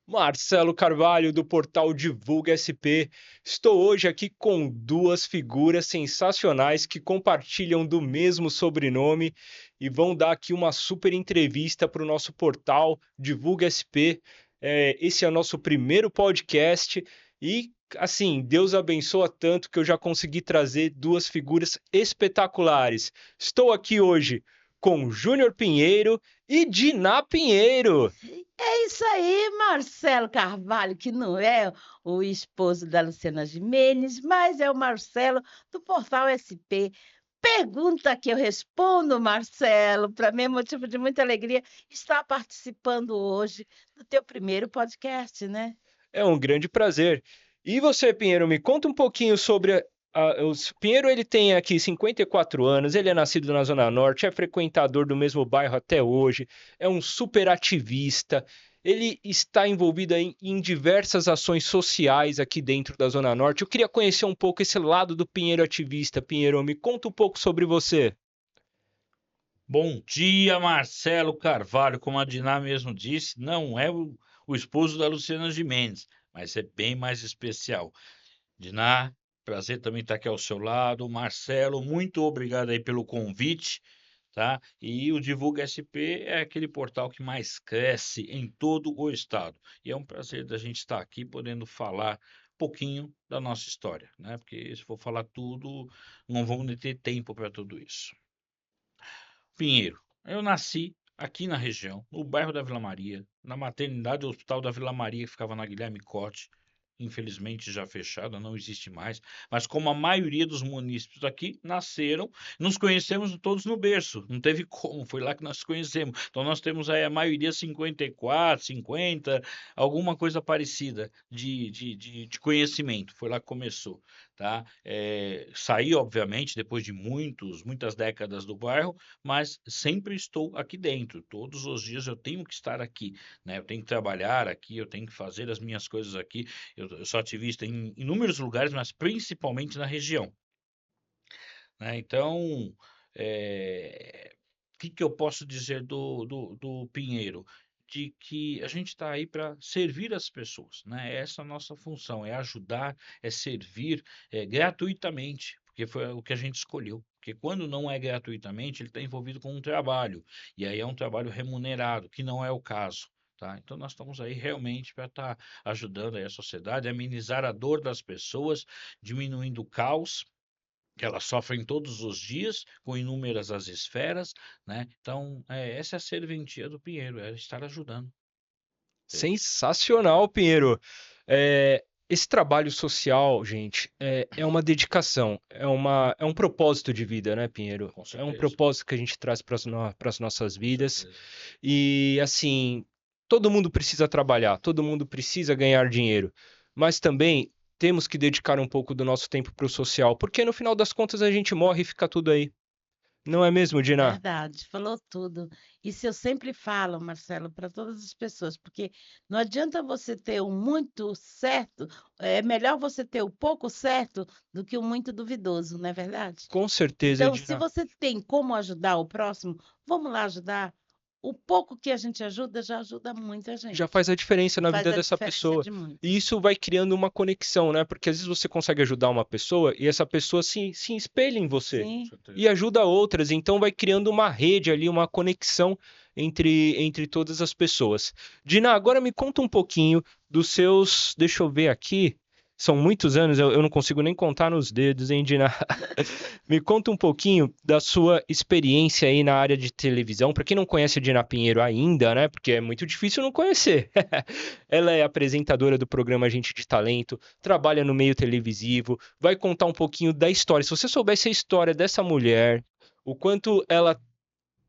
Marcelo Carvalho, do portal Divulga SP. Estou hoje aqui com duas figuras sensacionais que compartilham do mesmo sobrenome e vão dar aqui uma super entrevista para o nosso portal Divulga SP. Esse é o nosso primeiro podcast e, assim, Deus abençoa tanto que eu já consegui trazer duas figuras espetaculares. Estou aqui hoje com Júnior Pinheiro e Diná Pinheiro. É isso aí, Marcelo Carvalho, que não é o esposo da Luciana Gimenez, mas é o Marcelo do Portal SP. Pergunta que eu respondo, Marcelo, para mim é motivo de muita alegria estar participando hoje do teu primeiro podcast, né? É um grande prazer. E você, Pinheiro, me conta um pouquinho sobre Pinheiro. Ele tem aqui 54 anos, ele é nascido na Zona Norte, é frequentador do mesmo bairro até hoje, é um super ativista, ele está envolvido em diversas ações sociais aqui dentro da Zona Norte. Eu queria conhecer um pouco esse lado do Pinheiro ativista. Pinheiro, me conta um pouco sobre você. Bom dia, Marcelo Carvalho. Como a Diná mesmo disse, não é o esposo da Luciana Gimenez, mas é bem mais especial. Diná, prazer também estar aqui ao seu lado. Marcelo, muito obrigado aí pelo convite, tá? E o Divulga SP é aquele portal que mais cresce em todo o estado. E é um prazer da gente estar aqui podendo falar um pouquinho da nossa história, né? Porque se for falar tudo, não vamos ter tempo para tudo isso. Pinheiro, eu nasci aqui na região, no bairro da Vila Maria, na maternidade do Hospital da Vila Maria, que ficava na Guilherme Cote. Infelizmente já fechada, não existe mais. Mas como a maioria dos munícipes aqui nasceram, nos conhecemos todos no berço. Não teve como, foi lá que nós nos conhecemos. Então nós temos aí a maioria 54, 50, alguma coisa parecida de conhecimento. Foi lá que começou, tá? Saí, obviamente, depois de muitas décadas do bairro, mas sempre estou aqui dentro. Todos os dias eu tenho que estar aqui, né? Eu tenho que trabalhar aqui, eu tenho que fazer as minhas coisas aqui. Eu sou ativista em inúmeros lugares, mas principalmente na região, né? Então, o que que eu posso dizer do Pinheiro? De que a gente está aí para servir as pessoas, né? Essa é a nossa função, é ajudar, é servir, gratuitamente, porque foi o que a gente escolheu. Porque quando não é gratuitamente, ele está envolvido com um trabalho, e aí é um trabalho remunerado, que não é o caso. Tá? Então, nós estamos aí realmente para estar ajudando aí a sociedade, a amenizar a dor das pessoas, diminuindo o caos que elas sofrem todos os dias, com inúmeras as esferas, né? Então, essa é a serventia do Pinheiro, é estar ajudando. Sensacional, Pinheiro. Esse trabalho social, gente, é uma dedicação, é um propósito de vida, né, Pinheiro? Com É um certeza, propósito que a gente traz para as nossas com vidas. certeza. E, assim, todo mundo precisa trabalhar, todo mundo precisa ganhar dinheiro, mas também temos que dedicar um pouco do nosso tempo para o social, porque no final das contas a gente morre e fica tudo aí. Não é mesmo, Dina? Verdade, falou tudo. Isso eu sempre falo, Marcelo, para todas as pessoas, porque não adianta você ter o muito certo, é melhor você ter o pouco certo do que o muito duvidoso, não é verdade? Com certeza, Então, se Dina. você tem como ajudar o próximo, vamos lá ajudar. O pouco que a gente ajuda já ajuda muita Já gente. faz a diferença na Faz vida a dessa diferença pessoa. de muito. E isso vai criando uma conexão, né? Porque às vezes você consegue ajudar uma pessoa e essa pessoa se espelha em você Com Sim, e certeza. ajuda outras. Então vai criando uma rede ali, uma conexão entre todas as pessoas. Dina, agora me conta um pouquinho dos seus. Deixa eu ver aqui. São muitos anos, eu não consigo nem contar nos dedos, hein, Dina? Me conta um pouquinho da sua experiência aí na área de televisão. Para quem não conhece a Dina Pinheiro ainda, né? Porque é muito difícil não conhecer. Ela é apresentadora do programa Gente de Talento, trabalha no meio televisivo, vai contar um pouquinho da história. Se você soubesse a história dessa mulher, o quanto ela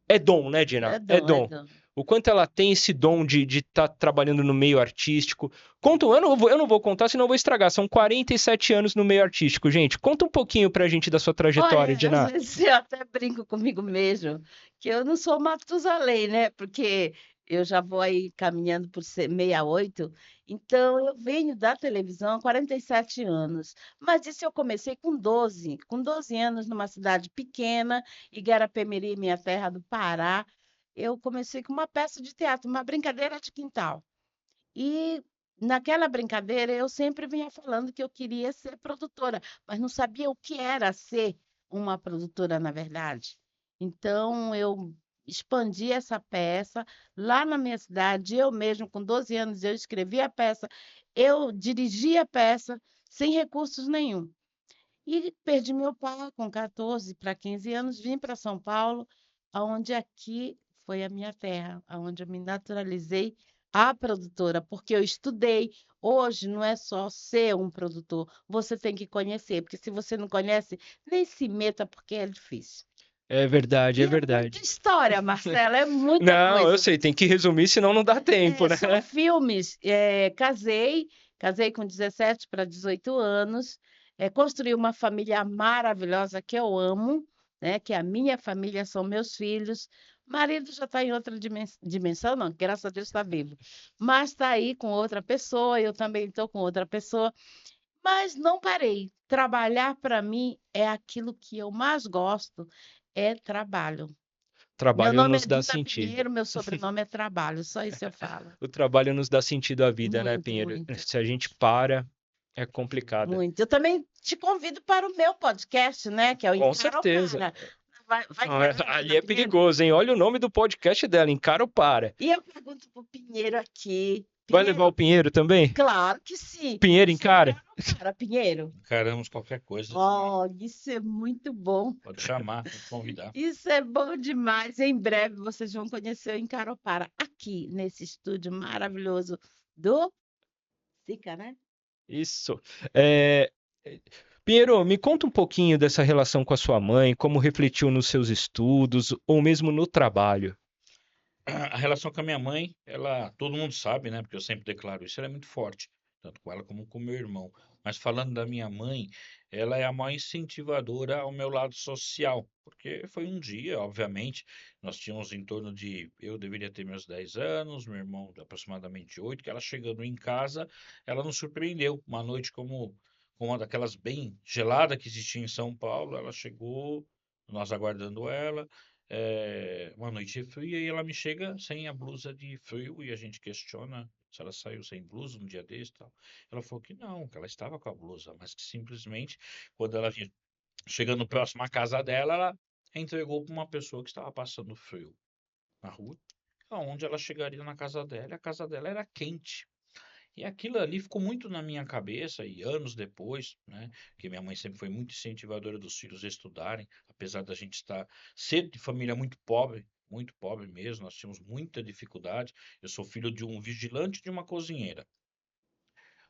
é dom, né, é Dina? É dom, é dom. dom. O quanto ela tem esse dom de estar trabalhando no meio artístico. Conta, eu não vou contar, senão eu vou estragar. São 47 anos no meio artístico, gente. Conta um pouquinho pra gente da sua trajetória, Olha, às Dina. vezes eu até brinco comigo mesmo, que eu não sou Matusalém, né? Porque eu já vou aí caminhando por 68, então eu venho da televisão há 47 anos. Mas isso eu comecei com 12 anos numa cidade pequena, Igarapé-Miri, minha terra do Pará. Eu comecei com uma peça de teatro, uma brincadeira de quintal. E naquela brincadeira, eu sempre vinha falando que eu queria ser produtora, mas não sabia o que era ser uma produtora, na verdade. Então, eu expandi essa peça. Lá na minha cidade, eu mesmo, com 12 anos, eu escrevi a peça, eu dirigi a peça sem recursos nenhum. E perdi meu pai com 14 para 15 anos, vim para São Paulo, aonde aqui foi a minha terra, aonde eu me naturalizei a produtora, porque eu estudei. Hoje não é só ser um produtor, você tem que conhecer, porque se você não conhece, nem se meta, porque é difícil. É verdade, E é é muita verdade. história, Marcela, é muita Não, eu coisa. sei, tem que resumir, senão não dá tempo, né? São filmes. Casei com 17 para 18 anos, construí uma família maravilhosa que eu amo, né? Que a minha família são meus filhos. Marido já está em outra dimensão, não, graças a Deus está vivo. Mas está aí com outra pessoa, eu também estou com outra pessoa. Mas não parei. Trabalhar para mim é aquilo que eu mais gosto, é trabalho. Meu Trabalho nome nos é dá Dita sentido. Pinheiro, meu sobrenome é Trabalho, só isso eu falo. O trabalho nos dá sentido à vida, né, Muito, Pinheiro? muito, Se a gente para, é complicado. muito. Eu também te convido para o meu podcast, né? Que é o Com Encara ou certeza. Para. Vai Não, encarar, ali Dita é Pinheiro? perigoso, hein? Olha o nome do podcast dela, Encara ou Para. E eu pergunto para o Pinheiro aqui. Vai levar o Pinheiro, Pinheiro também? claro que sim. Pinheiro Você encara? encara ou para, Pinheiro? Encaramos qualquer coisa, Diná. Oh, isso é muito bom. Pode chamar, pode convidar. Isso é bom demais. Em breve vocês vão conhecer o Encara ou Para aqui, nesse estúdio maravilhoso do Sica, né? Isso. É, Pinheiro, me conta um pouquinho dessa relação com a sua mãe, como refletiu nos seus estudos ou mesmo no trabalho. A relação com a minha mãe, ela, todo mundo sabe, né? Porque eu sempre declaro isso, ela é muito forte, tanto com ela como com meu irmão. Mas falando da minha mãe, ela é a maior incentivadora ao meu lado social, porque foi um dia, obviamente, nós tínhamos em torno de, eu deveria ter meus 10 anos, meu irmão aproximadamente 8, que ela chegando em casa, ela nos surpreendeu. Uma noite como uma daquelas bem gelada que existia em São Paulo, ela chegou, nós aguardando ela. Uma noite fria e ela me chega sem a blusa de frio e a gente questiona se ela saiu sem blusa um dia desse e tal. Ela falou que não, que ela estava com a blusa, mas que simplesmente quando ela vinha chegando próximo à casa dela, ela entregou para uma pessoa que estava passando frio na rua, aonde ela chegaria na casa dela, e a casa dela era quente. E aquilo ali ficou muito na minha cabeça, e anos depois, né? Que minha mãe sempre foi muito incentivadora dos filhos a estudarem, apesar da gente ser de família muito pobre mesmo, nós tínhamos muita dificuldade. Eu sou filho de um vigilante e de uma cozinheira,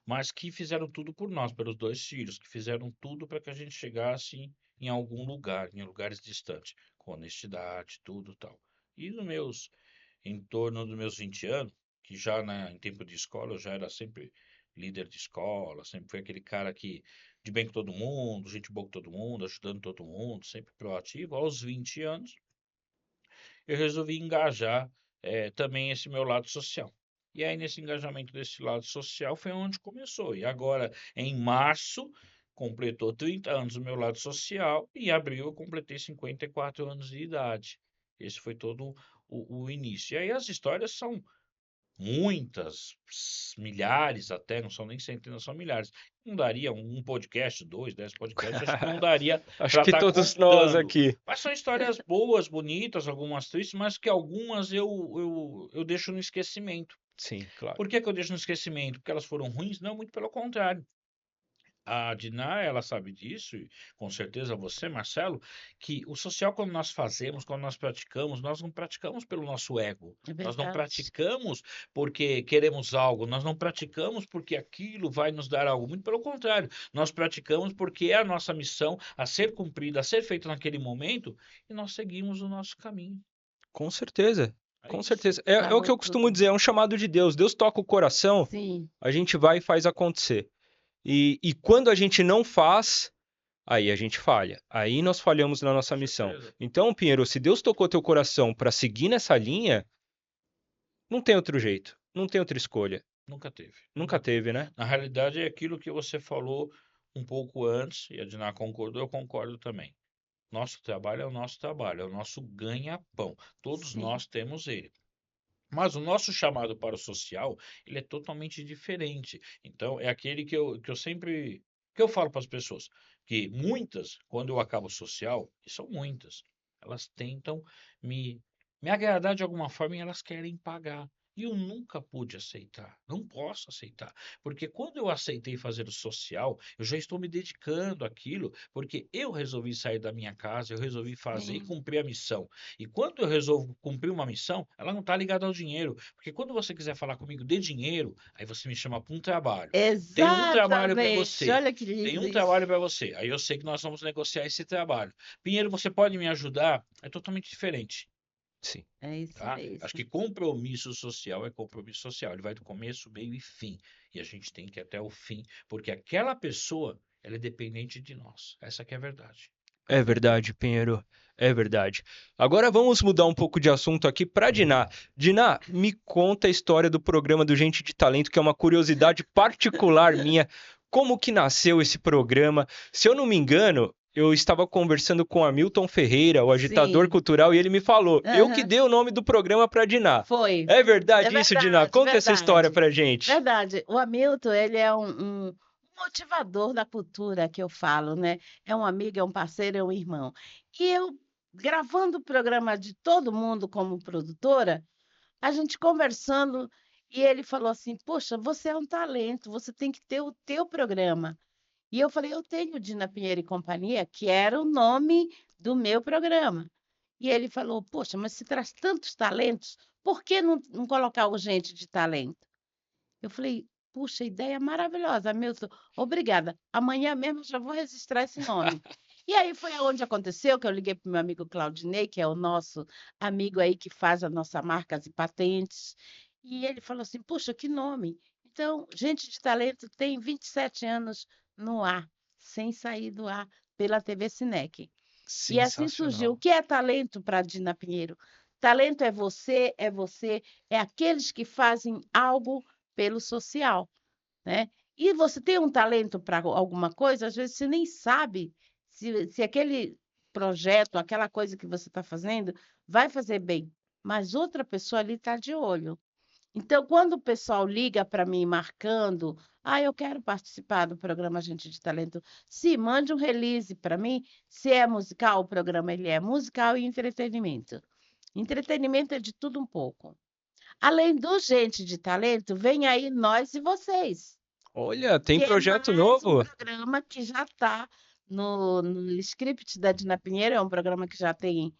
mas que fizeram tudo por nós, pelos dois filhos, que fizeram tudo para que a gente chegasse em algum lugar, em lugares distantes, com honestidade, tudo tal. E nos meus em torno dos meus 20 anos, que já em tempo de escola eu já era sempre líder de escola, sempre fui aquele cara que de bem com todo mundo, gente boa com todo mundo, ajudando todo mundo, sempre proativo. Aos 20 anos, eu resolvi engajar também esse meu lado social. E aí, nesse engajamento desse lado social, foi onde começou. E agora, em março, completou 30 anos o meu lado social, e em abril eu completei 54 anos de idade. Esse foi todo o início. E aí as histórias são muitas, milhares até, não são nem centenas, são milhares. Não daria um podcast, 2, 10 podcasts, acho que não daria Acho para que estar todos nós contando. aqui. Mas são histórias boas, bonitas, algumas tristes, mas que algumas eu deixo no esquecimento. Sim, claro. Por que que eu deixo no esquecimento? Porque elas foram ruins? Não, muito pelo contrário. A Diná, ela sabe disso, e com certeza você, Marcelo, que o social, quando nós fazemos, quando nós praticamos, nós não praticamos pelo nosso ego. É Nós não verdade. praticamos porque queremos algo, nós não praticamos porque aquilo vai nos dar algo. Muito pelo contrário, nós praticamos porque é a nossa missão a ser cumprida, a ser feita naquele momento, e nós seguimos o nosso caminho. Com certeza. É Com isso. certeza. É o que Falou eu costumo tudo. dizer, é um chamado de Deus. Deus toca o coração, Sim, a gente vai e faz acontecer. E quando a gente não faz, aí a gente falha. Aí nós falhamos na nossa Com missão. certeza. Então, Pinheiro, se Deus tocou teu coração para seguir nessa linha, não tem outro jeito. Não tem outra escolha. Nunca teve. Nunca Nunca teve. teve, né? Na realidade, é aquilo que você falou um pouco antes, e a Diná concordou, eu concordo também. Nosso trabalho é o nosso trabalho, é o nosso ganha-pão. Todos sim. nós temos ele. Mas o nosso chamado para o social, ele é totalmente diferente. Então, é aquele que eu sempre que eu falo para as pessoas, que muitas, quando eu acabo o social, e são muitas, elas tentam me, me agradar de alguma forma e elas querem pagar. E eu nunca pude aceitar, não posso aceitar, porque quando eu aceitei fazer o social, eu já estou me dedicando àquilo, porque eu resolvi sair da minha casa, eu resolvi fazer e Sim. cumprir a missão. E quando eu resolvo cumprir uma missão, ela não está ligada ao dinheiro. Porque quando você quiser falar comigo de dinheiro, aí você me chama para um trabalho. Tem um trabalho para Exatamente. você. Olha que Tem lindo um isso. trabalho para você. Aí eu sei que nós vamos negociar esse trabalho. Pinheiro, você pode me ajudar? É totalmente diferente, Sim. É isso tá? Acho mesmo. que compromisso social é compromisso social. Ele vai do começo, meio e fim. E a gente tem que ir até o fim, porque aquela pessoa, ela é dependente de nós. Essa que é a verdade. Com É certeza. verdade, Pinheiro. É verdade. Agora vamos mudar um pouco de assunto aqui para Diná. Diná, me conta a história do programa do Gente de Talento, que é uma curiosidade particular minha. Como que nasceu esse programa? Se eu não me engano, eu estava conversando com Hamilton Ferreira, o agitador Sim. cultural, e ele me falou: eu que Aham. dei o nome do programa para Diná. Foi. É É verdade isso, Diná? verdade, Conta essa história verdade. pra gente. Verdade. O Hamilton, ele é um motivador da cultura que eu falo, né? É um amigo, é um parceiro, é um irmão. E eu, gravando o programa de todo mundo como produtora, a gente conversando, e ele falou assim: Poxa, você é um talento, você tem que ter o teu programa. E eu falei: Eu tenho o Dina Pinheiro e Companhia, que era o nome do meu programa. E ele falou: Poxa, mas se traz tantos talentos, por que não colocar o Gente de Talento? Eu falei: Puxa, ideia maravilhosa, Milton. Obrigada. Amanhã mesmo eu já vou registrar esse nome. E aí foi aonde aconteceu que eu liguei para o meu amigo Claudinei, que é o nosso amigo aí que faz a nossa marcas e patentes. E ele falou assim: Puxa, que nome. Então, Gente de Talento tem 27 anos no ar, sem sair do ar pela TV Cinec. E assim surgiu. O Sensacional. que é talento para Dina Pinheiro? Talento é você, é aqueles que fazem algo pelo social, né? E você tem um talento para alguma coisa, às vezes você nem sabe se aquele projeto, aquela coisa que você está fazendo, vai fazer bem, mas outra pessoa ali está de olho. Então, quando o pessoal liga para mim marcando, eu quero participar do programa Gente de Talento, se mande um release para mim, se é musical, o programa ele é musical e entretenimento. Entretenimento é de tudo um pouco. Além do Gente de Talento, vem aí Nós e Vocês, Olha, tem que é projeto mais um novo? programa que já está no script da Dina Pinheiro, é um programa que já tem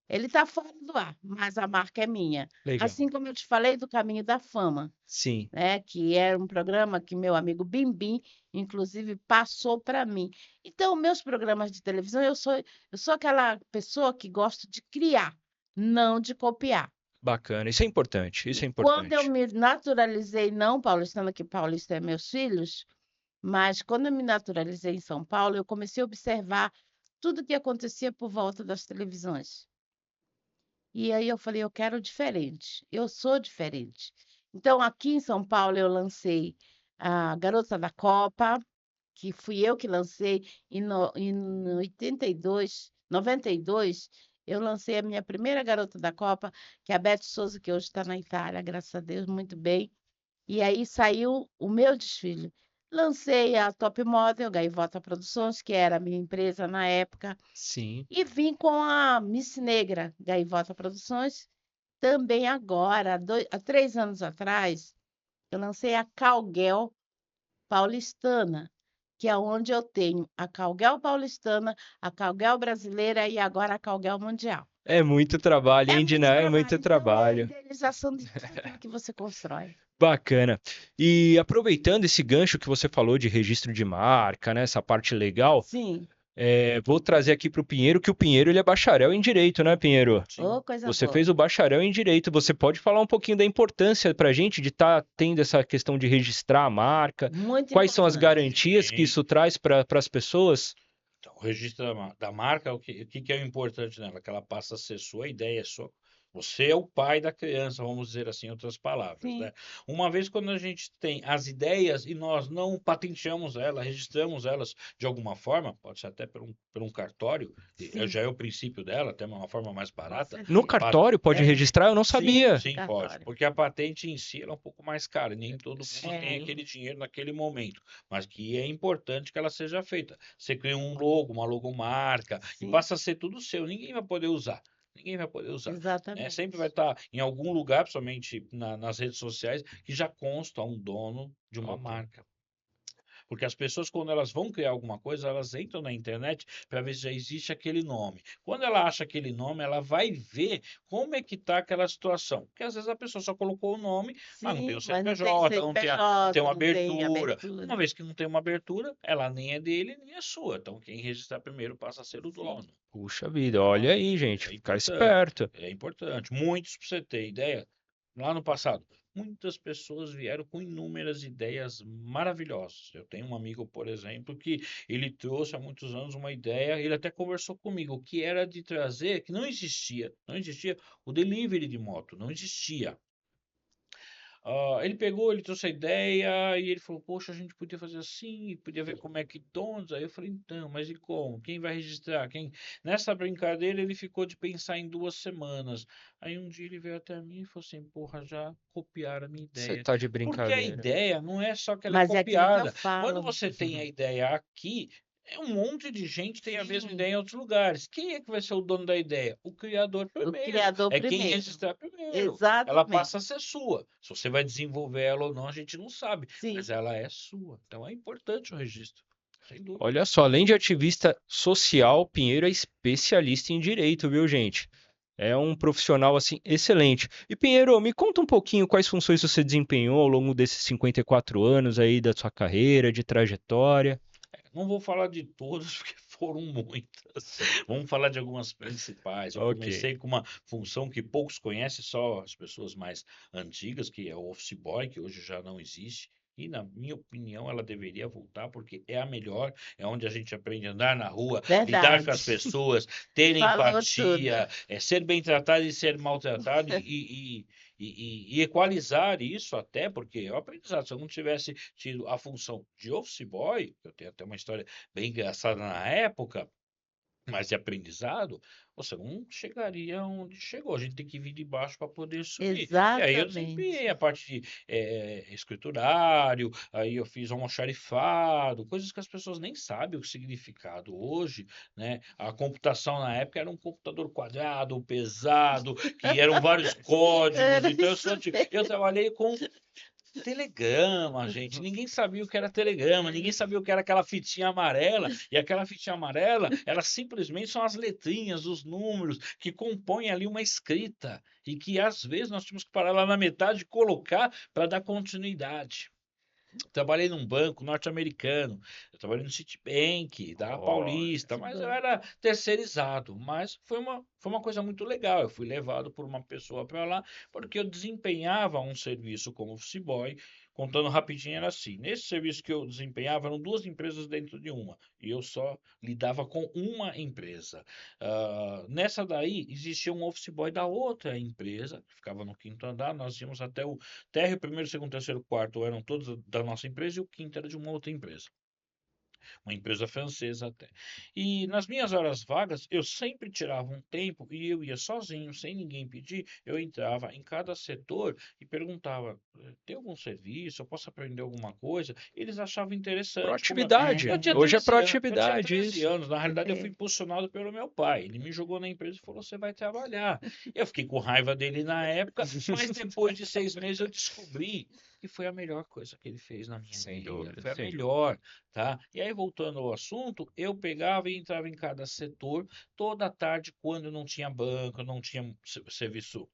ele está fora do ar, mas a marca é minha. Legal. Assim como eu te falei do Caminho da Fama, Sim. né, que era um programa que meu amigo Bimbim, inclusive, passou para mim. Então, meus programas de televisão, eu sou aquela pessoa que gosta de criar, não de copiar. Bacana. Isso é importante. Isso E é quando eu importante. me naturalizei, não paulistana, que paulista é meus filhos, mas quando eu me naturalizei em São Paulo, eu comecei a observar tudo que acontecia por volta das televisões. E aí eu falei, eu quero diferente, eu sou diferente. Então, aqui em São Paulo, eu lancei a Garota da Copa, que fui eu que lancei, em 82, 92, eu lancei a minha primeira Garota da Copa, que é a Beth Souza, que hoje está na Itália, graças a Deus, muito bem. E aí saiu o meu desfile. Lancei a Top Model, Gaivota Produções, que era a minha empresa na época, Sim. e vim com a Miss Negra, Gaivota Produções, também agora, há 3 anos atrás, eu lancei a Calguel Paulistana, que é onde eu tenho a Calguel Paulistana, a Calguel Brasileira e agora a Calguel Mundial. É muito trabalho, É hein, muito Dina? É muito trabalho, então é a trabalho. idealização de tudo aquilo que você constrói. Bacana. E aproveitando esse gancho que você falou de registro de marca, né, essa parte legal, Sim, vou trazer aqui para o Pinheiro, que o Pinheiro ele é bacharel em Direito, né, Pinheiro? Sim. ô, coisa Você boa. fez o bacharel em Direito. Você pode falar um pouquinho da importância para a gente de estar tendo essa questão de registrar a marca? Muito Quais são as importante. garantias que Sim. isso traz para as pessoas? Então, o registro da marca, o que é o importante nela? Que ela passa a ser sua, a ideia é sua, Você é o pai da criança, vamos dizer assim, em outras palavras, Sim. né? Uma vez quando a gente tem as ideias e nós não patenteamos elas, registramos elas de alguma forma, pode ser até por um cartório, Sim, já é o princípio dela, até uma forma mais com barata. No certeza. cartório pode É, registrar? Eu não Sim, sabia. sim, pode, cartório. porque a patente em si ela é um pouco mais cara, e nem todo mundo tem É, aquele dinheiro naquele momento, mas que é importante que ela seja feita. Você cria um logo, uma logomarca, e sim, passa a ser tudo seu, ninguém vai poder usar. Ninguém vai poder usar, né? Sempre vai exatamente. estar em algum lugar, principalmente nas redes sociais, que já consta um dono de uma Ok. marca. Porque as pessoas, quando elas vão criar alguma coisa, elas entram na internet para ver se já existe aquele nome. Quando ela acha aquele nome, ela vai ver como é que está aquela situação. Porque às vezes a pessoa só colocou o nome, mas não tem o Sim, mas não tem CNPJ, não tem CNPJ, uma não tem abertura. Uma abertura. vez que não tem uma abertura, ela nem é dele, nem é sua. Então quem registrar primeiro passa a ser o Sim, dono. Puxa vida, olha Então, aí, gente. é Ficar importante. esperto. É importante. Muitos, para você ter ideia, lá no passado, muitas pessoas vieram com inúmeras ideias maravilhosas. Eu tenho um amigo, por exemplo, que ele trouxe há muitos anos uma ideia, ele até conversou comigo, que era de trazer, que não existia o delivery de moto, não existia. Ele pegou, ele trouxe a ideia e ele falou: Poxa, a gente podia fazer assim, podia ver como é que tons. Aí eu falei: Então, mas e como? Quem vai registrar? Quem? Nessa brincadeira, ele ficou de pensar em 2 semanas. Aí um dia ele veio até mim e falou assim: Porra, já copiaram a minha Você ideia. tá de Porque a brincadeira. ideia não é só que ela é mas é aquilo que eu copiada. Quando falo. você tem a ideia aqui, um monte de gente tem a mesma Sim, ideia em outros lugares. Quem é que vai ser o dono da ideia? O criador o primeiro. criador É quem primeiro. registrar primeiro. Ela Exatamente. passa a ser sua. Se você vai desenvolver ela ou não, a gente não sabe, Sim, mas ela é sua. Então é importante o registro, sem dúvida. Olha só, além de ativista social, Pinheiro é especialista em direito, viu, gente? É um profissional assim excelente. E Pinheiro, me conta um pouquinho quais funções você desempenhou ao longo desses 54 anos aí da sua carreira, de trajetória. Não vou falar de todas, porque foram muitas. Vamos falar de algumas principais. Eu Ok. comecei com uma função que poucos conhecem, só as pessoas mais antigas, que é o office boy, que hoje já não existe. E, na minha opinião, ela deveria voltar, porque é a melhor, é onde a gente aprende a andar na rua, lidar com as verdade. pessoas, ter Falou tudo. empatia, ser bem tratado e ser maltratado, e equalizar isso até, porque é o aprendizado. Se eu não tivesse tido a função de office boy, eu tenho até uma história bem engraçada na época, mas de aprendizado, você não chegaria onde chegou. A gente tem que vir de baixo para poder subir. E aí eu Exatamente. desempenhei a parte de escriturário, aí eu fiz almoxarifado, coisas que as pessoas nem sabem o significado hoje, né? A computação na época era um computador quadrado, pesado, que eram vários códigos. Era Então isso eu mesmo. trabalhei com telegrama, gente. Ninguém sabia o que era telegrama, ninguém sabia o que era aquela fitinha amarela. E aquela fitinha amarela, ela simplesmente são as letrinhas, os números que compõem ali uma escrita. E que às vezes nós tínhamos que parar lá na metade e colocar para dar continuidade. Trabalhei num banco norte-americano, eu trabalhei no Citibank, da Olha. Paulista, Que mas eu bom. era terceirizado. Mas foi uma coisa muito legal. Eu fui levado por uma pessoa para lá, porque eu desempenhava um serviço como office boy. Contando rapidinho, era assim: nesse serviço que eu desempenhava, eram duas empresas dentro de uma, e eu só lidava com uma empresa. Nessa daí, existia um office boy da outra empresa, que ficava no quinto andar. Nós íamos até o térreo, primeiro, segundo, terceiro, quarto eram todos da nossa empresa e o quinto era de uma outra empresa, uma empresa francesa até. E nas minhas horas vagas, eu sempre tirava um tempo e eu ia sozinho, sem ninguém pedir. Eu entrava em cada setor e perguntava: tem algum serviço? Eu posso aprender alguma coisa? Eles achavam interessante. Como eu Proatividade. tinha É, Hoje é 13 anos, eu tinha proatividade 13 isso. anos. Na realidade, eu fui é. impulsionado pelo meu pai. Ele me jogou na empresa e falou: Você vai trabalhar. Eu fiquei com raiva dele na época, mas depois de 6 meses eu descobri que foi a melhor coisa que ele fez na minha Sem vida. dúvida, Foi a sem dúvida. melhor, tá? E aí, voltando ao assunto, eu pegava e entrava em cada setor toda tarde, quando não tinha banco, não tinha serviço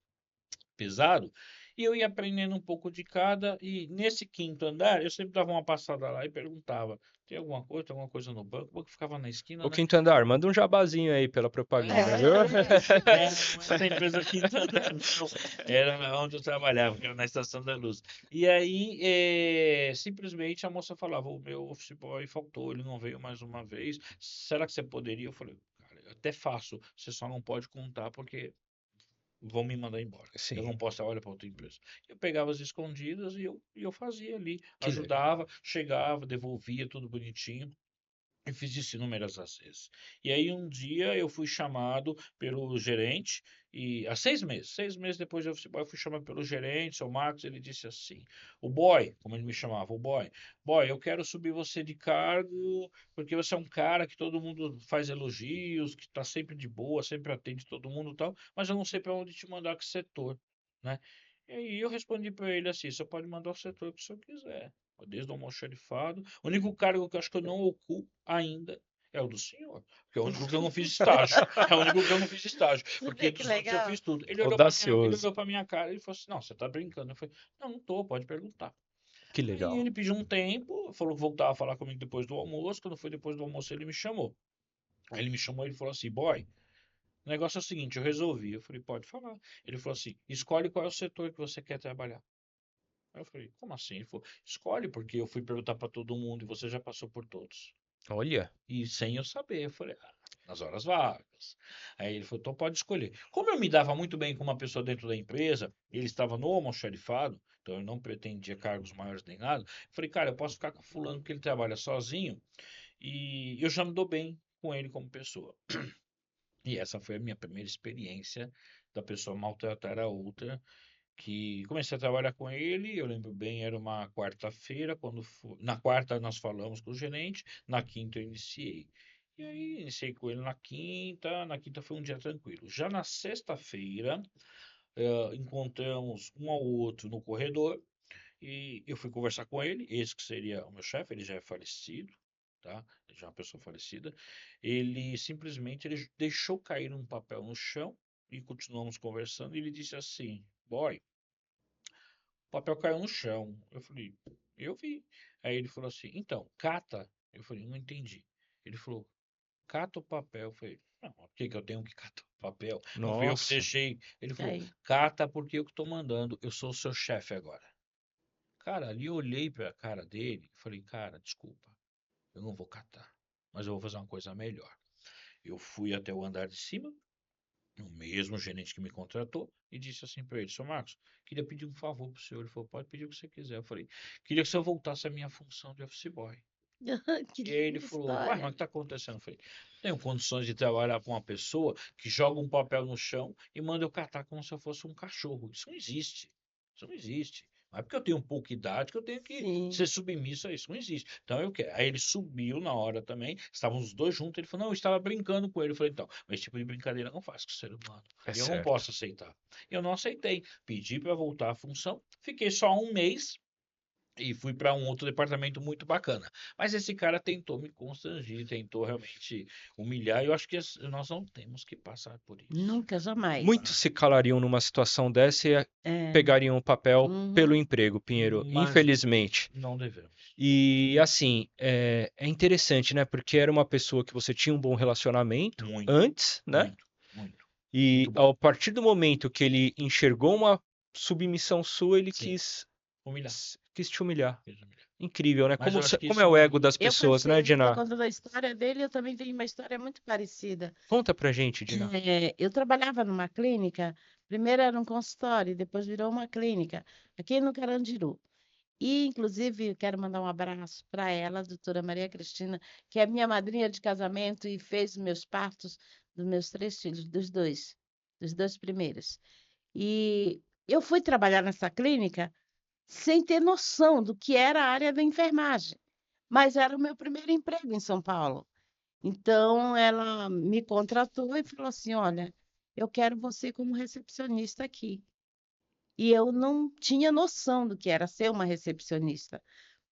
pesado, e eu ia aprendendo um pouco de cada, e nesse quinto andar, eu sempre dava uma passada lá e perguntava: tem alguma coisa no banco? O banco ficava na esquina, Ô, né? Quinto Andar, manda um jabazinho aí pela propaganda, viu? Não, essa empresa Quinto Andar, não. Era onde eu trabalhava, que era na Estação da Luz. E aí, simplesmente a moça falava: O meu office boy faltou, ele não veio mais uma vez. Será que você poderia? Eu falei: Cara, eu até faço, você só não pode contar porque vão me mandar embora. Eu não Sim, posso trabalhar para outra empresa. Eu pegava as escondidas e eu fazia ali, que legal. ajudava, chegava, devolvia tudo bonitinho. Eu fiz isso inúmeras vezes. E aí um dia eu fui chamado pelo gerente, e há 6 meses depois de office boy, eu fui chamado pelo gerente, seu Marcos, ele disse assim, o boy, como ele me chamava, o boy, eu quero subir você de cargo, porque você é um cara que todo mundo faz elogios, que está sempre de boa, sempre atende todo mundo e tal, mas eu não sei para onde te mandar, que setor, né? E aí eu respondi para ele assim, você pode mandar o setor que o senhor quiser. Desde o almoxarifado. O único cargo que eu acho que eu não ocupo ainda é o do senhor. Porque é o único que eu não fiz estágio. É o único que eu não fiz estágio. Você Porque vê que dos outros eu legal. fiz tudo. Ele Audacioso. olhou pra minha cara e falou assim: não, você tá brincando. Eu falei, não tô, pode perguntar. Que Aí legal. ele pediu um tempo, falou que voltava a falar comigo depois do almoço. Quando foi depois do almoço, ele me chamou. Aí ele me chamou e falou assim: boy, o negócio é o seguinte, eu resolvi. Eu falei, pode falar. Ele falou assim: escolhe qual é o setor que você quer trabalhar. Aí eu falei, como assim? Ele falou, escolhe, porque eu fui perguntar pra todo mundo e você já passou por todos. Olha, E sem eu saber, eu falei, nas horas vagas. Aí ele falou, então pode escolher. Como eu me dava muito bem com uma pessoa dentro da empresa, ele estava no almoxarifado, então eu não pretendia cargos maiores nem nada. Eu falei, cara, eu posso ficar com o fulano porque ele trabalha sozinho e eu já me dou bem com ele como pessoa. E essa foi a minha primeira experiência da pessoa maltratar a outra, que comecei a trabalhar com ele, eu lembro bem, era uma quarta-feira, na quarta nós falamos com o gerente, na quinta eu iniciei. E aí iniciei com ele na quinta foi um dia tranquilo. Já na sexta-feira, encontramos um ao outro no corredor e eu fui conversar com ele, esse que seria o meu chefe, ele já é falecido, tá? Já é uma pessoa falecida. Ele simplesmente ele deixou cair um papel no chão e continuamos conversando e ele disse assim, boy, o papel caiu no chão. Eu falei, eu vi. Aí ele falou assim, então, cata. Eu falei, não entendi. Ele falou, cata o papel. Eu falei, não, por que que eu tenho que catar o papel? Não fui eu que nossa, deixei. Ele E falou, aí? cata porque eu que tô mandando. Eu sou o seu chefe agora. Cara, ali eu olhei pra cara dele e falei, cara, desculpa, eu não vou catar. Mas eu vou fazer uma coisa melhor. Eu fui até o andar de cima, o mesmo gerente que me contratou, e disse assim para ele, seu Marcos, queria pedir um favor pro senhor. Ele falou, pode pedir o que você quiser. Eu falei, queria que o senhor voltasse à minha função de office boy. Que E aí ele linda falou, uai, mas o história. que está acontecendo? Eu falei, tenho condições de trabalhar com uma pessoa que joga um papel no chão e manda eu catar como se eu fosse um cachorro. Isso não existe. Isso não existe. Não é porque eu tenho pouca idade que eu tenho que Sim. ser submisso a isso. Não existe. Então eu quero. Aí ele subiu na hora também. Estávamos os dois juntos. Ele falou, não, eu estava brincando com ele. Eu falei, então, mas esse tipo de brincadeira não faz com o ser humano. é E eu não certo. posso aceitar. Eu não aceitei. Pedi para voltar à função. Fiquei só um mês e fui para um outro departamento muito bacana. Mas esse cara tentou me constranger, tentou realmente humilhar, e eu acho que nós não temos que passar por isso. Nunca, jamais. Muitos se calariam numa situação dessa e É. pegariam o papel pelo Uhum. emprego, Pinheiro, Mas infelizmente. não devemos. E assim, é interessante, né? Porque era uma pessoa que você tinha um bom relacionamento Muito, antes, né? muito, muito. E Muito bom. a partir do momento que ele enxergou uma submissão sua, ele Sim, quis, humilhar. quis te humilhar. Quis humilhar. Incrível, né? Mas Como, eu acho que como é isso o ego das Eu pessoas, né, passei, ele está Diná? contando a história dele, eu também tenho uma história muito parecida. Conta pra gente, Diná. Eu trabalhava numa clínica, primeiro era um consultório, depois virou uma clínica, aqui no Carandiru. E, inclusive, eu quero mandar um abraço para ela, a doutora Maria Cristina, que é minha madrinha de casamento e fez meus partos dos meus 3 filhos, dos dois primeiros. E eu fui trabalhar nessa clínica sem ter noção do que era a área da enfermagem, mas era o meu primeiro emprego em São Paulo. Então, ela me contratou e falou assim: olha, eu quero você como recepcionista aqui. E eu não tinha noção do que era ser uma recepcionista.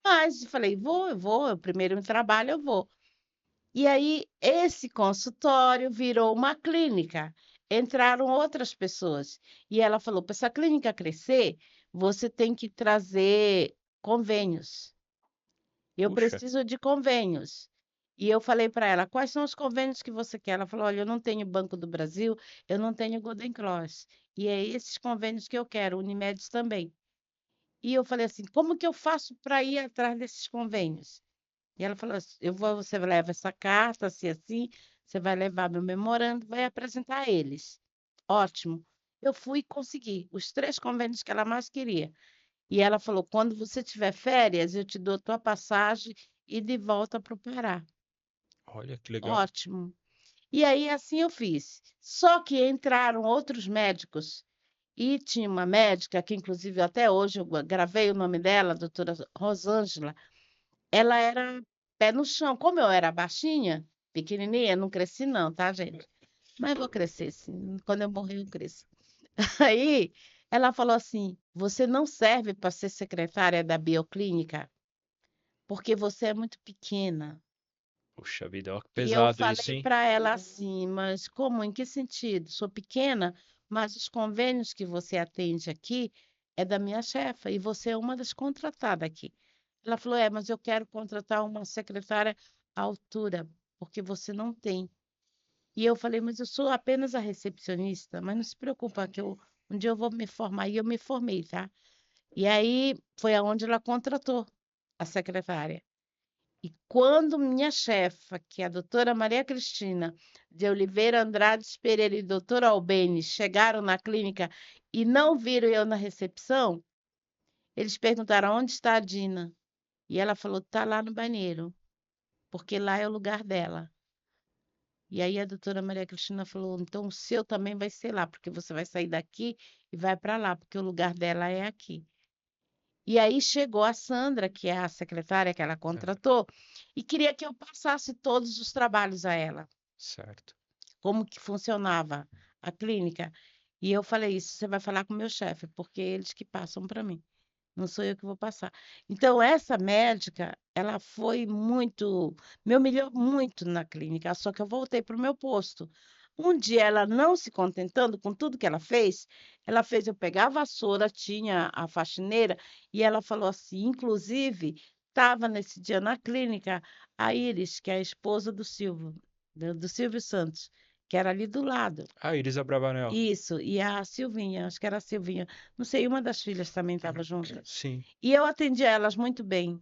Mas falei, vou, eu vou, o primeiro trabalho eu vou. E aí, esse consultório virou uma clínica. Entraram outras pessoas. E ela falou: para essa clínica crescer, você tem que trazer convênios. Eu Puxa, preciso de convênios. E eu falei para ela: quais são os convênios que você quer? Ela falou: olha, eu não tenho Banco do Brasil, eu não tenho Golden Cross. E é esses convênios que eu quero, Unimedes também. E eu falei assim: como que eu faço para ir atrás desses convênios? E ela falou assim: você leva essa carta, assim, assim, você vai levar meu memorando, vai apresentar a eles. Ótimo. Eu fui conseguir os 3 convênios que ela mais queria. E ela falou: "Quando você tiver férias, eu te dou tua passagem e de volta para o Pará". Olha que legal. Ótimo. E aí, assim eu fiz. Só que entraram outros médicos e tinha uma médica que, inclusive, até hoje eu gravei o nome dela, a doutora Rosângela. Ela era pé no chão. Como eu era baixinha, pequenininha, não cresci não, tá, gente? Mas vou crescer, sim. Quando eu morrer, eu cresço. Aí ela falou assim: "Você não serve para ser secretária da bioclínica, porque você é muito pequena". Puxa vida, ó, que E eu pesado isso, falei hein? para ela assim: "Mas como? Em que sentido? Sou pequena, mas os convênios que você atende aqui é da minha chefa e você é uma das contratadas aqui". Ela falou: "É, mas eu quero contratar uma secretária à altura, porque você não tem". E eu falei: "Mas eu sou apenas a recepcionista, mas não se preocupa que um dia eu vou me formar", e eu me formei, tá. E aí foi aonde ela contratou a secretária. E quando minha chefa, que é a doutora Maria Cristina de Oliveira Andrades Pereira e doutor Albene chegaram na clínica e não viram eu na recepção, eles perguntaram: "Onde está a Dina?". E ela falou: "Está lá no banheiro, porque lá é o lugar dela". E aí a doutora Maria Cristina falou: "Então o seu também vai ser lá, porque você vai sair daqui e vai para lá, porque o lugar dela é aqui". E aí chegou a Sandra, que é a secretária que ela Certo, contratou, e queria que eu passasse todos os trabalhos a ela, certo. como que funcionava a clínica. E eu falei: "Isso você vai falar com o meu chefe, porque é eles que passam para mim, não sou eu que vou passar". Então essa médica, ela foi muito me humilhou muito na clínica, só que eu voltei para o meu posto. Um dia ela não se contentando com tudo que ela fez eu pegar a vassoura, tinha a faxineira, e ela falou assim, inclusive, estava nesse dia na clínica a Iris, que é a esposa do Silvio, do Silvio Santos, que era ali do lado. Ah, Iris Abravanel. Isso, e a Silvinha, acho que era a Silvinha, não sei, uma das filhas também estava junto. Sim. E eu atendi a elas muito bem.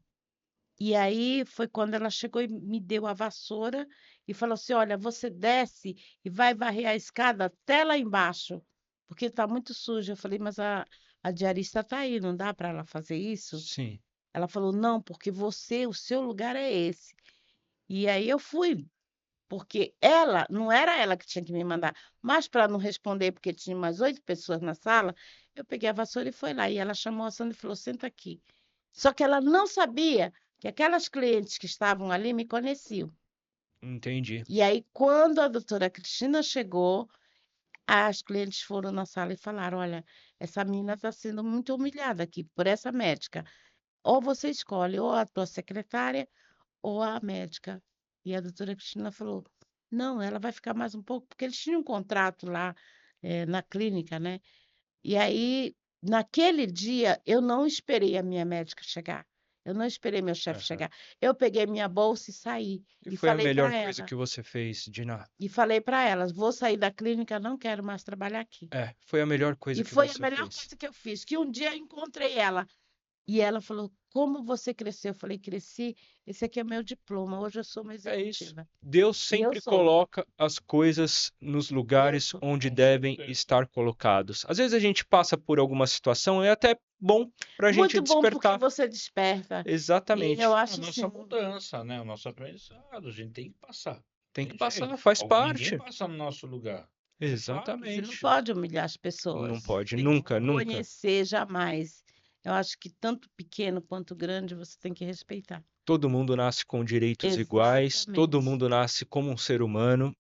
E aí foi quando ela chegou e me deu a vassoura e falou assim: "Olha, você desce e vai varrer a escada até lá embaixo, porque está muito sujo". Eu falei: "Mas a diarista está aí, não dá para ela fazer isso?". Sim. Ela falou: "Não, porque o seu lugar é esse". E aí eu fui, porque ela não era ela que tinha que me mandar, mas para não responder, porque tinha umas 8 pessoas na sala, eu peguei a vassoura e foi lá. E ela chamou a Sandra e falou: "Senta aqui". Só que ela não sabia que aquelas clientes que estavam ali me conheciam. Entendi. E aí, quando a doutora Cristina chegou, as clientes foram na sala e falaram: "Olha, essa menina está sendo muito humilhada aqui por essa médica. Ou você escolhe ou a tua secretária ou a médica". E a doutora Cristina falou: "Não, ela vai ficar mais um pouco", porque eles tinham um contrato lá, na clínica, né. E aí, naquele dia, eu não esperei a minha médica chegar, eu não esperei meu chefe Aham. chegar. Eu peguei minha bolsa e saí, E e foi a falei melhor para coisa ela que você fez, Dina? "Vou sair da clínica, não quero mais trabalhar aqui". É, foi a melhor E coisa que foi a você melhor fez. coisa que eu fiz, que um dia eu encontrei ela. E ela falou: "Como você cresceu?". Eu falei: "Cresci, esse aqui é meu diploma, hoje eu sou uma É isso. executiva". Deus E eu sempre sou, coloca as coisas nos e eu lugares sou. onde Com devem certeza. estar colocados. Às vezes a gente passa por alguma situação, é até bom para a gente Muito bom porque despertar. você desperta. E eu Exatamente. É a acho nossa assim, mudança, né? O nosso aprendizado. A gente tem que passar. Não Tem que tem jeito. passar, faz Ninguém parte. passa no nosso lugar. É fato, você não Exatamente. gente. pode humilhar as Não pessoas. pode, Tem que nunca, nunca. reconhecer jamais. Eu acho que tanto pequeno quanto grande você tem que respeitar. Todo mundo nasce com direitos iguais, todo Exatamente. mundo nasce como um ser humano,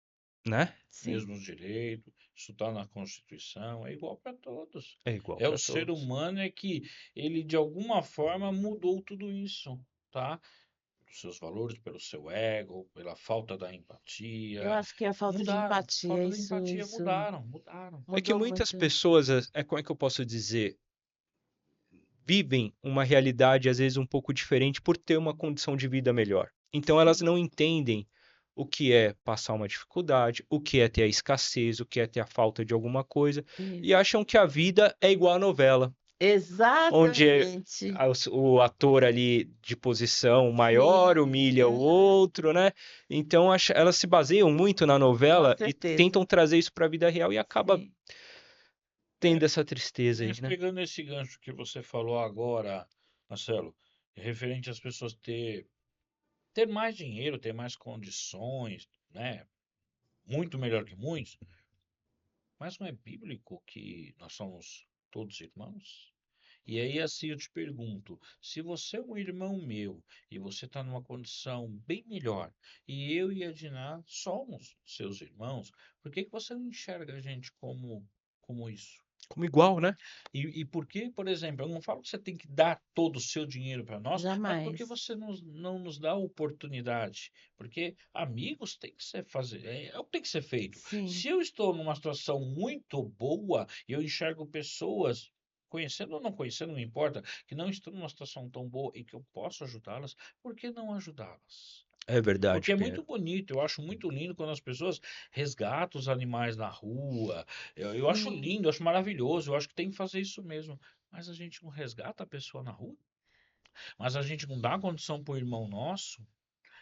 né? Sim, Mesmos direitos, isso está na Constituição, é igual para todos. É igual É o para ser todos. humano é que ele de alguma forma mudou tudo isso, tá? Os seus valores pelo seu ego, pela falta da eu empatia, acho que é a falta de mudaram. empatia, Falta da isso, empatia isso mudaram. É que mudou muitas muito. pessoas, como é que eu posso dizer, vivem uma realidade às vezes um pouco diferente por ter uma condição de vida melhor. Então elas Sim, não entendem o que é passar uma dificuldade, o que é ter a escassez, o que é ter a falta de alguma coisa, e isso. acham que a vida é igual a novela, onde Exatamente. o ator ali de posição maior Sim, humilha o aham, outro, né? Então elas se baseiam muito na com novela e certeza. tentam trazer isso para a vida real e acaba Sim. tendo essa tristeza aí, Mas né? pegando esse gancho que você falou agora, Marcelo, referente às pessoas ter mais dinheiro, ter mais condições, né? Muito melhor que muitos, mas não é bíblico que nós somos todos irmãos? E aí, assim, eu te pergunto: se você é um irmão meu e você está numa condição bem melhor, e eu e a Diná somos seus irmãos, por que que você não enxerga a gente como isso? Como igual, né? E por que, por exemplo, eu não falo que você tem que dar todo o seu dinheiro para nós, mas por que Jamais. você não nos dá a oportunidade? Porque amigos tem que ser fazer, é o que tem que ser feito. Sim, Se eu estou numa situação muito boa e eu enxergo pessoas, conhecendo ou não conhecendo, não importa, que não estão numa situação tão boa e que eu posso ajudá-las, por que não ajudá-las? É verdade, Porque é muito Pinheiro. bonito, eu acho muito lindo quando as pessoas resgatam os animais na rua. Eu acho sim, lindo, eu acho maravilhoso, eu acho que tem que fazer isso mesmo. Mas a gente não resgata a pessoa na rua? Mas a gente não dá condição para o irmão nosso?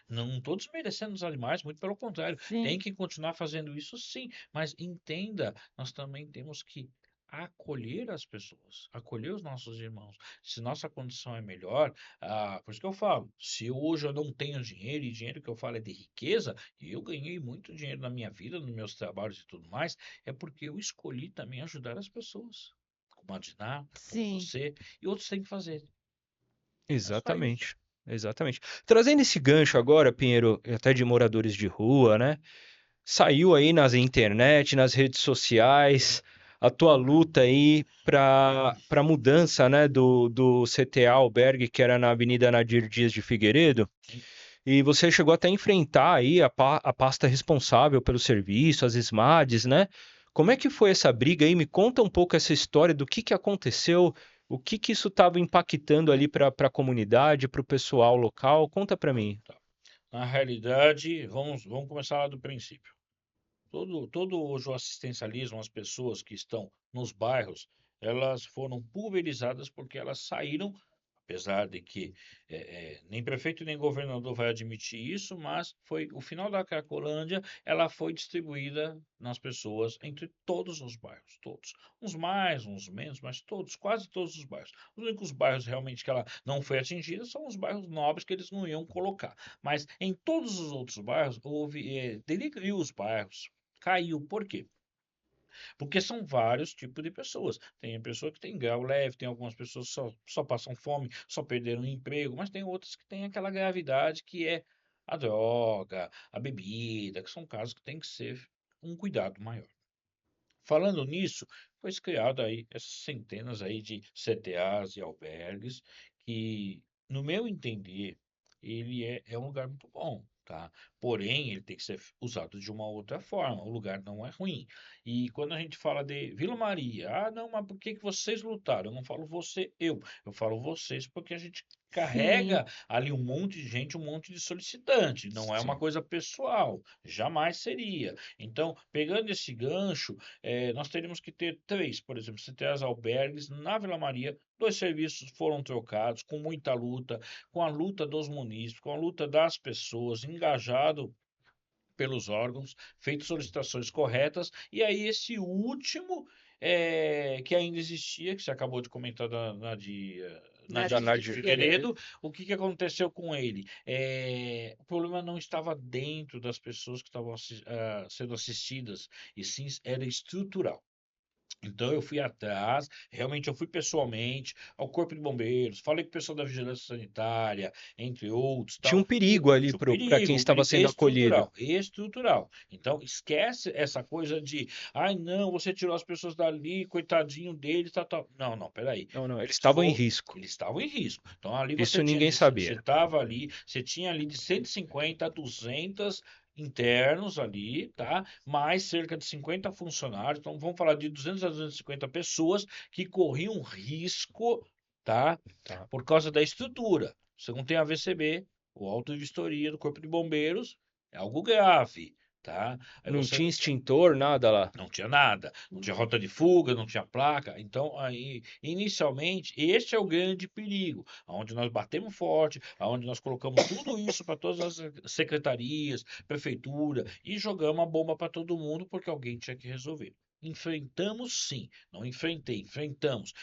Não estou desmerecendo os animais, muito pelo contrário. Tem sim, que continuar fazendo isso sim, mas entenda, nós também temos que acolher as pessoas, acolher os nossos irmãos. Se nossa condição é melhor, por isso que eu falo, se hoje eu não tenho dinheiro, e dinheiro que eu falo é de riqueza, e eu ganhei muito dinheiro na minha vida, nos meus trabalhos e tudo mais, é porque eu escolhi também ajudar as pessoas. Como a Diná, como sim. você, e outros têm que fazer. É só isso. Exatamente. Exatamente. Trazendo esse gancho agora, Pinheiro, até de moradores de rua, né? Saiu aí nas internet, nas redes sociais, a tua luta aí para mudança, né, do CTA Albergue, que era na Avenida Nadir Dias de Figueiredo, e você chegou até a enfrentar aí a pasta responsável pelo serviço, as SMADs, né? Como é que foi essa briga aí? Me conta um pouco essa história do que aconteceu, o que isso estava impactando ali para a comunidade, para o pessoal local. Conta para mim. Tá. Na realidade, vamos começar lá do princípio. Todo hoje o assistencialismo, as pessoas que estão nos bairros, elas foram pulverizadas porque elas saíram, apesar de que nem prefeito nem governador vai admitir isso, mas foi o final da Cracolândia, ela foi distribuída nas pessoas entre todos os bairros, todos. Uns mais, uns menos, mas todos, quase todos os bairros. Os únicos bairros realmente que ela não foi atingida são os bairros nobres que eles não iam colocar. Mas em todos os outros bairros houve, denegriu os bairros. Caiu. Por quê? Porque são vários tipos de pessoas. Tem pessoa que tem grau leve, tem algumas pessoas que só passam fome, só perderam o emprego, mas tem outras que têm aquela gravidade que é a droga, a bebida, que são casos que tem que ser um cuidado maior. Falando nisso, foi criado aí essas centenas aí de CTAs e albergues que, no meu entender, ele é um lugar muito bom, tá? Porém, ele tem que ser usado de uma outra forma. O lugar não é ruim. E quando a gente fala de Vila Maria, não, mas por que que vocês lutaram? Eu não falo você, eu falo vocês porque a gente Sim, carrega ali um monte de gente, um monte de solicitante. Não é uma Sim. coisa pessoal, jamais seria. Então, pegando esse gancho, nós teríamos que ter três, por exemplo, CTAs albergues na Vila Maria. Dois serviços foram trocados com muita luta, com a luta dos munícipes, com a luta das pessoas, engajado pelos órgãos, feito solicitações corretas, e aí esse último que ainda existia, que você acabou de comentar na Nadir de de Danade. Figueiredo, Figueiredo. o que aconteceu com ele? O problema não estava dentro das pessoas que estavam sendo assistidas, e sim era estrutural. Então eu fui atrás, realmente eu fui pessoalmente ao Corpo de Bombeiros, falei com o pessoal da Vigilância Sanitária, entre outros, Tinha tal. um perigo ali Tinha para quem o estava perigo sendo acolhido. estrutural, estrutural. Então esquece essa coisa de, ai não, você tirou as pessoas dali, coitadinho deles, tal, tal. Não, não, peraí. Não, não, eles Se estavam em for- risco. Eles estavam em risco. Então ali Isso você tinha ninguém você sabia. estava ali, você tinha ali de 150 a 200 internos ali, tá? Mais cerca de 50 funcionários. Então vamos falar de 200 a 250 pessoas que corriam risco, tá? Tá. Por causa da estrutura. Você não tem AVCB, o auto de vistoria do Corpo de Bombeiros é algo grave, tá? Aí Não você tinha extintor, nada lá. não tinha nada, não tinha rota de fuga, não tinha placa. Então, aí, inicialmente, este é o grande perigo, onde nós batemos forte, onde nós colocamos tudo isso para todas as secretarias, prefeitura, e jogamos a bomba para todo mundo, porque alguém tinha que resolver. Enfrentamos sim, não enfrentamos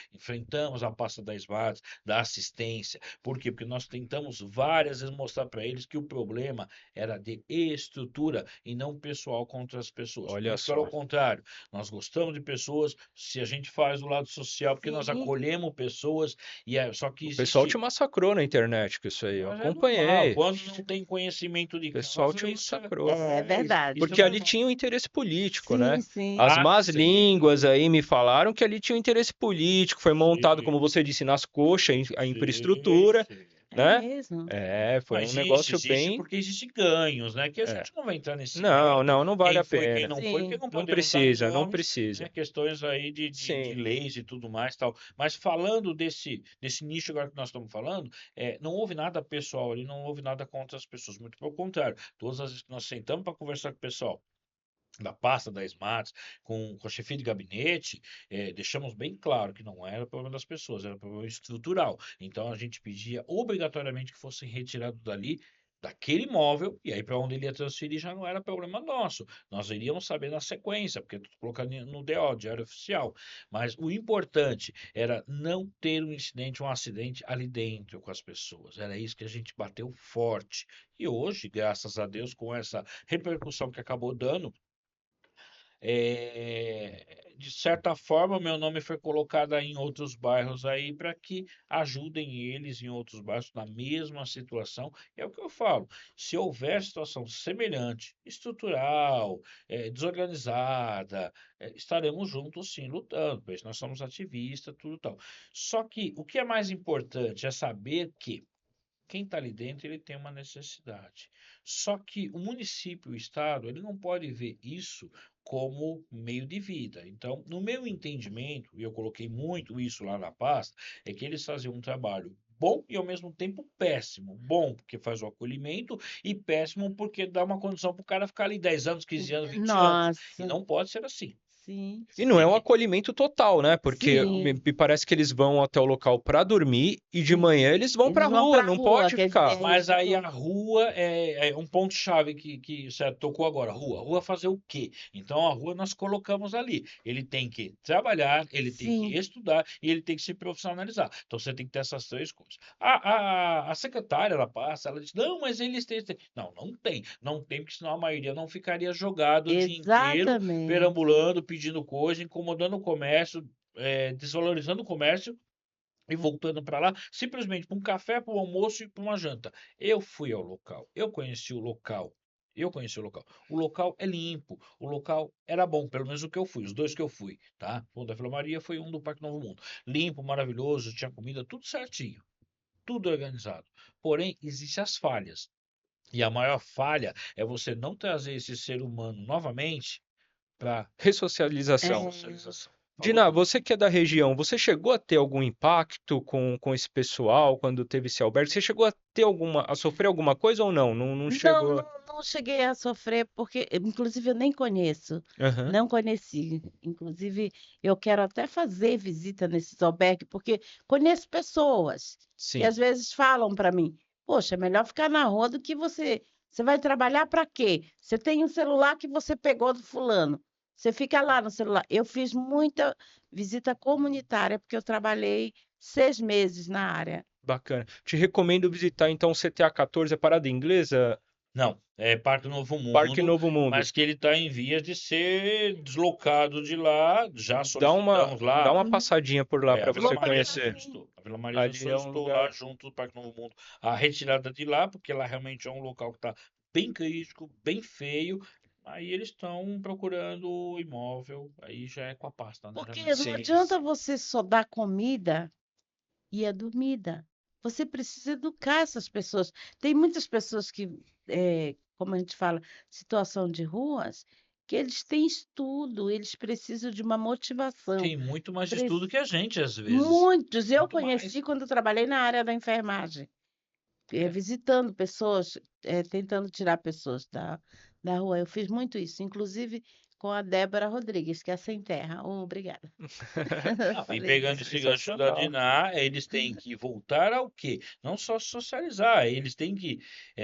a pasta da SMART, da assistência. Por quê? Porque nós tentamos várias vezes mostrar para eles que o problema era de estrutura e não pessoal contra as pessoas. Olha Muito pelo só. contrário, nós gostamos de pessoas, se a gente faz o lado social, porque nós Sim. acolhemos pessoas, só que O pessoal te existe. massacrou na internet com isso aí, eu Mas é normal, acompanhei. quando não tem conhecimento O de pessoal te causa, massacrou. É verdade. isso é Porque ali normal. tinha um interesse político, Sim, né? sim. As Ah, más sim, línguas aí me falaram que ali tinha um interesse político, foi montado, sim, como você disse, nas coxas a sim, infraestrutura, sim. É né? mesmo. É, foi Não, um existe, negócio existe bem. porque existe ganhos, né? Que a É. gente não vai entrar nesse Não, mérito, não, não vale quem a foi, quem pena. não foi, porque Sim. não Não podemos dar precisa, não nomes, precisa. né? Questões aí de Sim. leis e tudo mais, tal. Mas falando desse nicho agora que nós estamos falando, não houve nada pessoal ali, não houve nada contra as pessoas, muito pelo contrário. Todas as vezes que nós sentamos para conversar com o pessoal da pasta da Smarts, com a chefia de gabinete, deixamos bem claro que não era problema das pessoas, era problema estrutural. Então a gente pedia obrigatoriamente que fossem retirados dali, daquele imóvel, e aí para onde ele ia transferir já não era problema nosso. Nós iríamos saber na sequência, porque tudo colocado no DO, Diário Oficial. Mas o importante era não ter um incidente, um acidente ali dentro com as pessoas. Era isso que a gente bateu forte. E hoje, graças a Deus, com essa repercussão que acabou dando, de certa forma, meu nome foi colocado aí em outros bairros aí para que ajudem eles em outros bairros na mesma situação. É o que eu falo. Se houver situação semelhante, estrutural, desorganizada, estaremos juntos sim lutando, pois nós somos ativistas, tudo tal. Só que o que é mais importante é saber que quem está ali dentro ele tem uma necessidade. Só que o município, o estado, ele não pode ver isso como meio de vida. Então, no meu entendimento, e eu coloquei muito isso lá na pasta, é que eles faziam um trabalho bom e ao mesmo tempo péssimo. Bom porque faz o acolhimento e péssimo porque dá uma condição para o cara ficar ali 10 anos, 15 anos, 20 anos. E Nossa. não pode ser assim. Sim. E não é Tem um que acolhimento total, né? Porque Sim. me parece que eles vão até o local para dormir e de Sim. manhã eles vão para Eles a vão rua, para a não rua, pode quer dizer, ficar. é isso Mas aí a que rua é um ponto-chave que você tocou agora. Rua. Rua fazer o quê? Então a rua nós colocamos ali. Ele tem que trabalhar, ele tem que sim. estudar e ele tem que se profissionalizar. Então você tem que ter essas três coisas. A secretária, ela passa, ela diz, não, mas eles têm. Não, não tem. Não tem, porque senão a maioria não ficaria jogado o dia inteiro, Exatamente. perambulando, pedindo coisa, incomodando o comércio, desvalorizando o comércio e voltando para lá, simplesmente para um café, para um almoço e para uma janta. Eu fui ao local, eu conheci o local. Eu conheci o local. O local é limpo, o local era bom, pelo menos o que eu fui, os dois que eu fui, tá? Um da Vila Maria foi um do Parque Novo Mundo. Limpo, maravilhoso, tinha comida, tudo certinho, tudo organizado. Porém, existem as falhas. E a maior falha é você não trazer esse ser humano novamente para Ressocialização. É, socialização. Falou Dina, tudo. você que é da região, você chegou a ter algum impacto com esse pessoal quando teve esse albergue? Você chegou a ter a sofrer alguma coisa ou não? Não, não não, chegou. não cheguei a sofrer, porque, inclusive, eu nem conheço, Aham, não conheci. Inclusive, eu quero até fazer visita nesses albergues, porque conheço pessoas que sim, às vezes falam para mim: poxa, é melhor ficar na rua do que você. Você vai trabalhar para quê? Você tem um celular que você pegou do fulano. Você fica lá no celular. Eu fiz muita visita comunitária, porque eu trabalhei 6 meses na área. bacana. Te recomendo visitar então o CTA 14, a Parada Inglesa, Não, é Parque Novo Parque Mundo, Novo Mundo. mas que ele está em vias de ser deslocado de lá. Já solicitamos Dá lá. uma passadinha por lá A para Vila você Maria já conhecer. Sim. solicitou. A Vila Maria já Ali é um solicitou lá lugar. junto do Parque Novo Mundo a retirada de lá, porque lá realmente é um local que está bem crítico, bem feio. Aí eles estão procurando o imóvel, aí já é com a pasta, né? Já Porque não é não Sim. adianta você só dar comida e a dormida. Você precisa educar essas pessoas. Tem muitas pessoas que, como a gente fala, situação de ruas, que eles têm estudo, eles precisam de uma motivação. tem muito mais estudo Preci- que a gente, às vezes. Muitos. Eu Muito conheci mais. quando eu trabalhei na área da enfermagem, É. visitando pessoas, tentando tirar pessoas da rua. Eu fiz muito isso. Inclusive, com a Débora Rodrigues, que é Sem Terra. Obrigada. E Falei pegando isso. esse gancho da Sensacional. Diná, eles têm que voltar ao quê? Não só socializar, eles têm que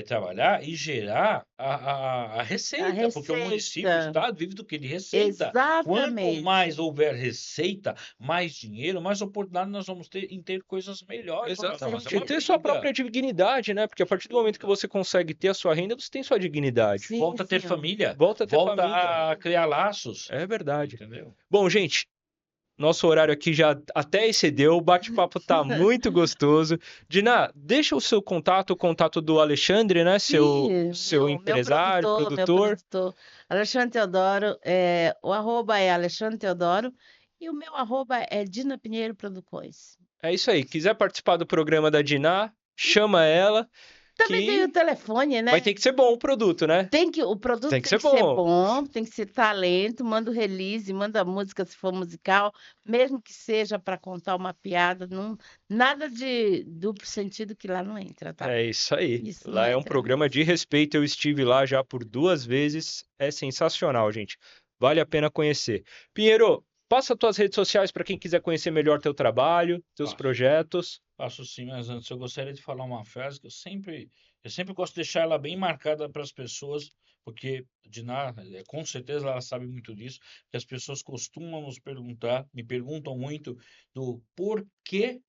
trabalhar e gerar a A receita, porque o município, o receita, estado vive do quê? De receita. Quanto mais exatamente. houver receita, mais dinheiro, mais oportunidade nós vamos ter em ter coisas melhores para nós. É Exatamente. E uma ter sua briga. própria dignidade, né? Porque a partir do momento que você consegue ter a sua renda, você tem sua dignidade. Sim, Volta a ter senhor. família, Volta a ter volta família. a criar laços, É verdade. entendeu? Bom, gente, nosso horário aqui já até excedeu, o bate-papo tá muito gostoso. Diná, deixa o seu contato, o contato do Alexandre, né? Sim, Seu meu empresário, meu produtor. produtor, Alexandre Teodoro, o arroba é Alexandre Teodoro e o meu arroba é Dina Pinheiro Produções. É isso aí. Quiser participar do programa da Diná, chama ela, Também tem o que telefone, vai né? ter que ser bom o produto, né? O produto Tem que tem ser que ser bom. bom, tem que ser talento, manda o release, manda a música se for musical, mesmo que seja para contar uma piada, não, nada de duplo sentido que lá não entra, tá? É isso aí. Isso não Lá é um entra. programa de respeito. Eu estive lá já por 2 vezes. É sensacional, gente. Vale a pena conhecer. Pinheiro, passa tuas redes sociais para quem quiser conhecer melhor teu trabalho, teus Faço. projetos. Faço sim, mas antes eu gostaria de falar uma frase que eu sempre gosto de deixar ela bem marcada para as pessoas, porque Diná, com certeza ela sabe muito disso, que as pessoas costumam me perguntam muito do porquê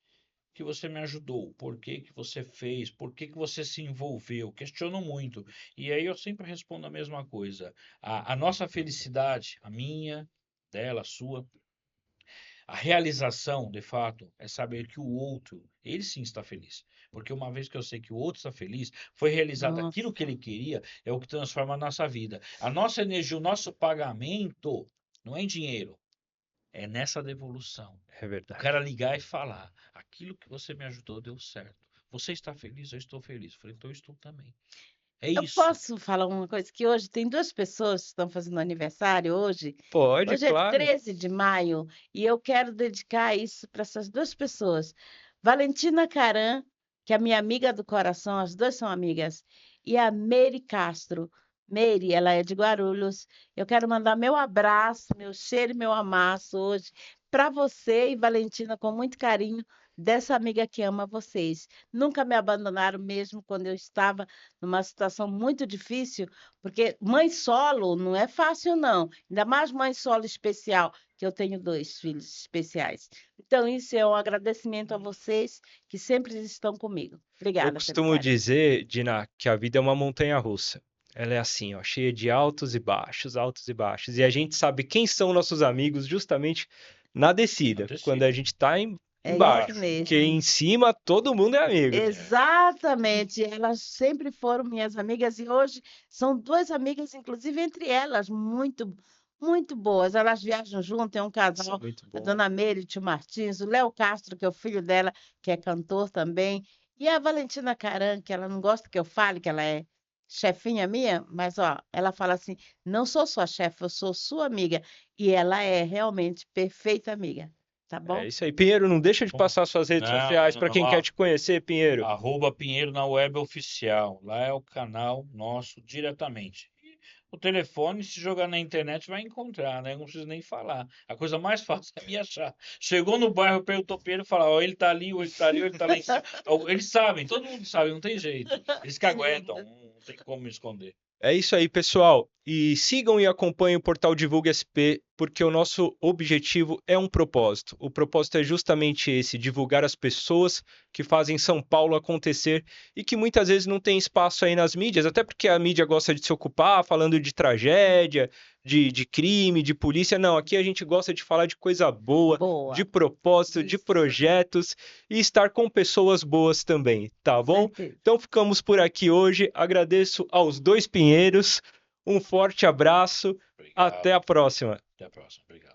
que você me ajudou, por que que você fez, por que que você se envolveu, questionam muito. E aí eu sempre respondo a mesma coisa. A nossa felicidade, a minha, dela, a sua, a realização, de fato, é saber que o outro, ele sim está feliz. Porque uma vez que eu sei que o outro está feliz, foi realizado aquilo que Nossa, ele queria, é o que transforma a nossa vida. A nossa energia, o nosso pagamento, não é em dinheiro, é nessa devolução. É O cara verdade. ligar e falar, aquilo que você me ajudou deu certo. Você está feliz? Eu estou feliz. Eu falei, então eu estou também. É eu isso. posso falar uma coisa que hoje tem duas pessoas que estão fazendo aniversário hoje. Pode, Hoje é claro. 13 de maio e eu quero dedicar isso para essas duas pessoas. Valentina Caran, que é minha amiga do coração, as duas são amigas, e a Meire Castro. Meire, ela é de Guarulhos. Eu quero mandar meu abraço, meu cheiro e meu amasso hoje para você e Valentina com muito carinho dessa amiga que ama vocês. Nunca me abandonaram mesmo quando eu estava numa situação muito difícil, porque mãe solo não é fácil não. Ainda mais mãe solo especial, que eu tenho 2 filhos especiais. Então, isso é um agradecimento a vocês que sempre estão comigo. Eu Obrigada pelo costumo carinho. dizer, Diná, que a vida é uma montanha-russa. Ela é assim, ó, cheia de altos e baixos, altos e baixos. E a gente sabe quem são nossos amigos justamente na descida, quando a Acontecido. gente tá É isso embaixo. Embaixo. Porque mesmo. em cima todo mundo é amigo. É. Exatamente. Elas sempre foram minhas amigas e hoje são duas amigas, inclusive entre elas, muito, muito boas. Elas viajam junto, é um Isso é casal, muito a bom. dona Meire e o tio Martins, o Léo Castro, que é o filho dela, que é cantor também, e a Valentina Caran, que ela não gosta que eu fale, que ela é chefinha minha, mas ó, ela fala assim: não sou sua chefe, eu sou sua amiga. E ela é realmente perfeita amiga, tá É bom? isso aí. Pinheiro, não deixa de Bom, passar suas redes não, sociais para quem quer te conhecer, Pinheiro. arroba Pinheiro na web oficial. Lá é o canal nosso diretamente. E o telefone, se jogar na internet, vai encontrar, né? Não precisa nem falar. A coisa mais fácil é me achar. Chegou no bairro, perguntou Pinheiro e fala: ó, ele tá ali, ou ele tá ali, ou ele tá lá em cima. Ó, eles sabem, todo mundo sabe, não tem jeito. Eles que Que aguentam, lindo. não tem como me esconder. É isso aí, pessoal. E sigam e acompanhem o portal Divulgue SP, porque o nosso objetivo é um propósito. O propósito é justamente esse: divulgar as pessoas que fazem São Paulo acontecer e que muitas vezes não tem espaço aí nas mídias, até porque a mídia gosta de se ocupar falando de tragédia, de crime, de polícia. Não, aqui a gente gosta de falar de coisa boa, de Boa. propósito, de Isso, projetos e estar com pessoas boas também, tá com bom? certeza. Então ficamos por aqui hoje. Agradeço aos dois Pinheiros. Um forte abraço. Até Obrigado. a próxima. Até a próxima. Obrigado.